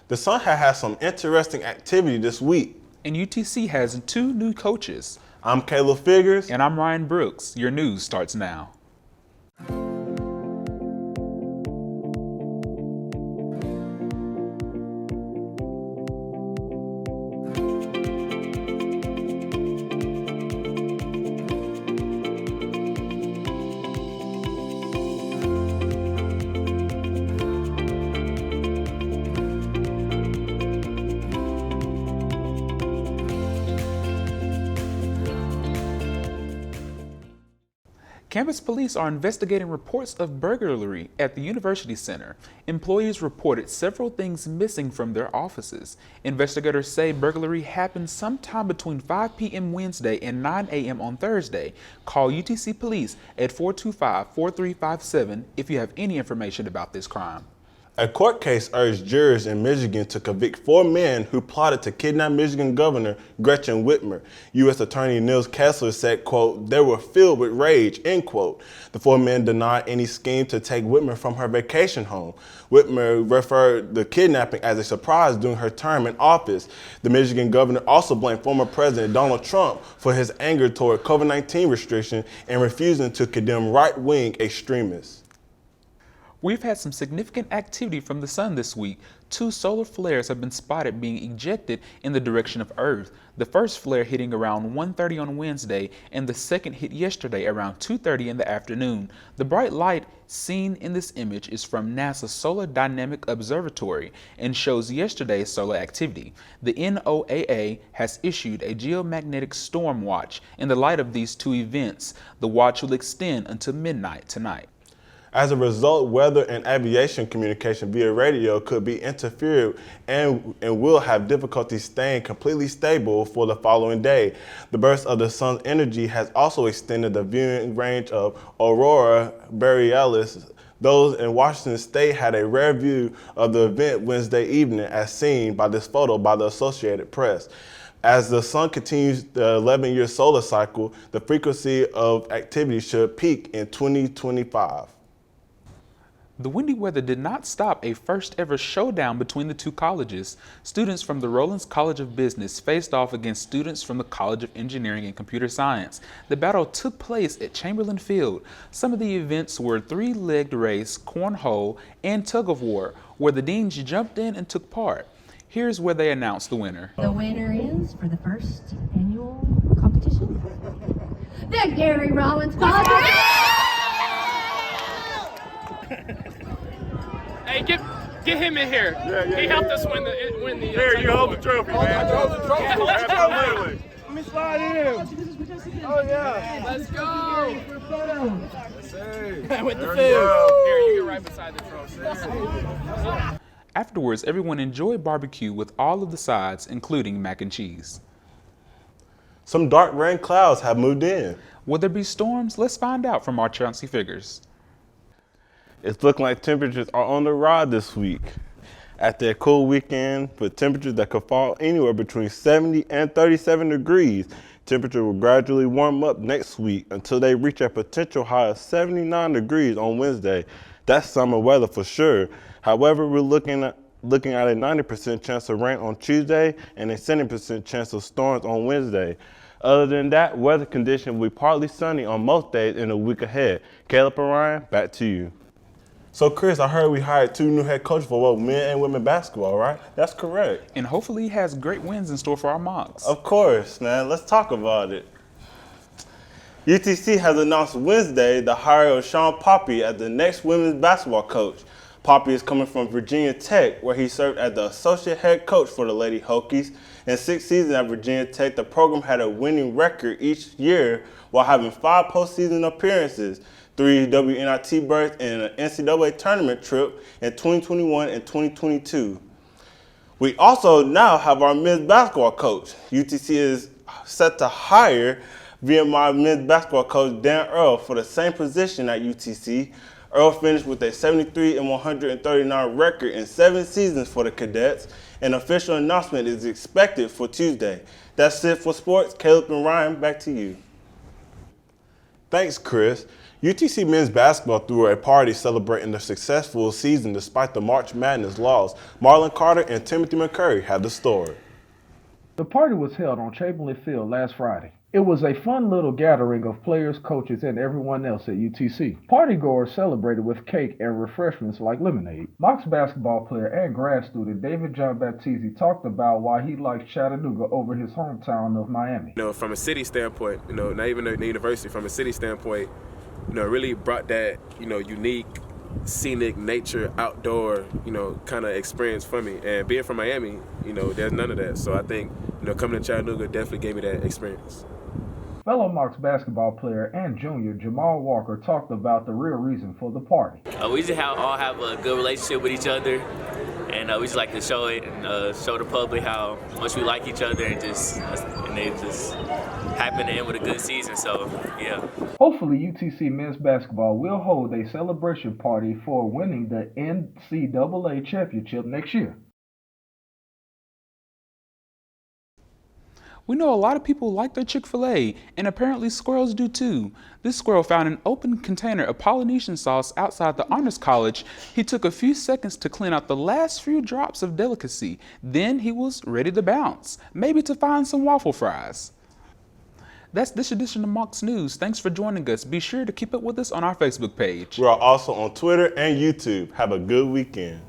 The Sun has had some interesting activity this week. And UTC has 2 new coaches. I'm Caleb Figures. And I'm Ryan Brooks. Your news starts now. Campus police are investigating reports of burglary at the University Center. Employees reported several things missing from their offices. Investigators say burglary happened sometime between 5 p.m. Wednesday and 9 a.m. on Thursday. Call UTC Police at 425-4357 if you have any information about this crime. A court case urged jurors in Michigan to convict 4 men who plotted to kidnap Michigan Governor Gretchen Whitmer. U.S. Attorney Nils Kessler said, quote, "They were filled with rage," end quote. The 4 men denied any scheme to take Whitmer from her vacation home. Whitmer referred the kidnapping as a surprise during her term in office. The Michigan governor also blamed former President Donald Trump for his anger toward COVID-19 restrictions and refusing to condemn right-wing extremists. We've had some significant activity from the sun this week. 2 solar flares have been spotted being ejected in the direction of Earth. The first flare hitting around 1:30 on Wednesday, and the second hit yesterday around 2:30 in the afternoon. The bright light seen in this image is from NASA's Solar Dynamic Observatory and shows yesterday's solar activity. The NOAA has issued a geomagnetic storm watch in the light of these 2 events. The watch will extend until midnight tonight. As a result, weather and aviation communication via radio could be interfered and will have difficulty staying completely stable for the following day. The burst of the sun's energy has also extended the viewing range of aurora borealis. Those in Washington State had a rare view of the event Wednesday evening, as seen by this photo by the Associated Press. As the sun continues the 11-year solar cycle, the frequency of activity should peak in 2025. The windy weather did not stop a first-ever showdown between the 2 colleges. Students from the Rollins College of Business faced off against students from the College of Engineering and Computer Science. The battle took place at Chamberlain Field. Some of the events were 3-legged race, cornhole, and tug-of-war, where the deans jumped in and took part. Here's where they announced the winner. The winner is, for the first annual competition, the Gary Rollins College. Hey, get him in here. He helped us win the. Here, you hold the trophy, man. Hold the trophy. Absolutely. Let me slide in. Oh, yeah. Let's go. With the food. Here, you get right beside the trophy. Afterwards, everyone enjoyed barbecue with all of the sides, including mac and cheese. Some dark rain clouds have moved in. Will there be storms? Let's find out from our Chauncey Figures. It's looking like temperatures are on the rise this week. After a cool weekend with temperatures that could fall anywhere between 70 and 37 degrees, temperatures will gradually warm up next week until they reach a potential high of 79 degrees on Wednesday. That's summer weather for sure. However, we're looking at a 90% chance of rain on Tuesday and a 70% chance of storms on Wednesday. Other than that, weather conditions will be partly sunny on most days in the week ahead. Caleb and Ryan, back to you. So, Chris, I heard we hired 2 new head coaches for both men and women basketball, right? That's correct. And hopefully he has great wins in store for our Mocs. Of course, man. Let's talk about it. UTC has announced Wednesday the hire of Sean Poppy as the next women's basketball coach. Poppy is coming from Virginia Tech, where he served as the associate head coach for the Lady Hokies. In 6 seasons at Virginia Tech, the program had a winning record each year while having 5 postseason appearances, 3 WNIT berths, and an NCAA tournament trip in 2021 and 2022. We also now have our men's basketball coach. UTC is set to hire VMI men's basketball coach Dan Earl for the same position at UTC. Earl finished with a 73-139 record in 7 seasons for the Cadets. An official announcement is expected for Tuesday. That's it for sports. Caleb and Ryan, back to you. Thanks, Chris. UTC men's basketball threw a party celebrating their successful season despite the March Madness loss. Marlon Carter and Timothy McCurry had the story. The party was held on Chamberlain Field last Friday. It was a fun little gathering of players, coaches, and everyone else at UTC. Partygoers celebrated with cake and refreshments like lemonade. Mocs basketball player and grad student David John Baptiste talked about why he likes Chattanooga over his hometown of Miami. From a city standpoint, not even the university, from a city standpoint, really brought that, unique, scenic nature, outdoor, kind of experience for me. And being from Miami, there's none of that. So I think, coming to Chattanooga definitely gave me that experience. Fellow Mocs basketball player and junior Jamal Walker talked about the real reason for the party. We just all have a good relationship with each other, and we just like to show it and show the public how much we like each other, and it just happened to end with a good season. So yeah. Hopefully, UTC men's basketball will hold a celebration party for winning the NCAA championship next year. We know a lot of people like their Chick-fil-A, and apparently squirrels do too. This squirrel found an open container of Polynesian sauce outside the Honors College. He took a few seconds to clean out the last few drops of delicacy. Then he was ready to bounce, maybe to find some waffle fries. That's this edition of Mocs News. Thanks for joining us. Be sure to keep up with us on our Facebook page. We are also on Twitter and YouTube. Have a good weekend.